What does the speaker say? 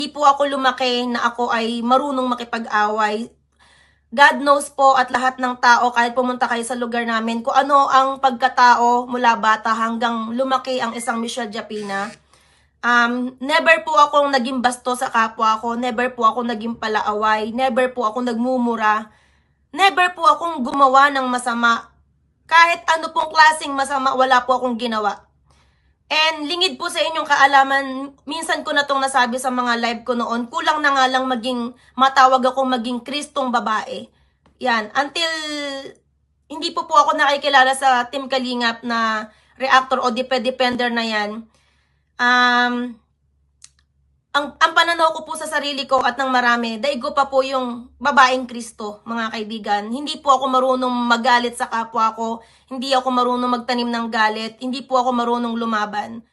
Hindi po ako lumaki na ako ay marunong makipag-away. God knows po at lahat ng tao kahit pumunta kayo sa lugar namin kung ano ang pagkatao mula bata hanggang lumaki ang isang Michelle Japina. Never po akong naging basto sa kapwa ko, never po ako naging palaaway, never po ako nagmumura, never po akong gumawa ng masama. Kahit ano pong klaseng masama, wala po akong ginawa. And lingid po sa inyong kaalaman, minsan ko na itong nasabi sa mga live ko noon, kulang na nga lang matawag akong maging Kristong babae. Yan, until hindi po ako nakikilala sa Team Kalingap na reactor o depender na yan. Ang pananaw ko po sa sarili ko at ng marami, daigo pa po yung babaeng Kristo, mga kaibigan. Hindi po ako marunong magalit sa kapwa ko, hindi ako marunong magtanim ng galit, hindi po ako marunong lumaban.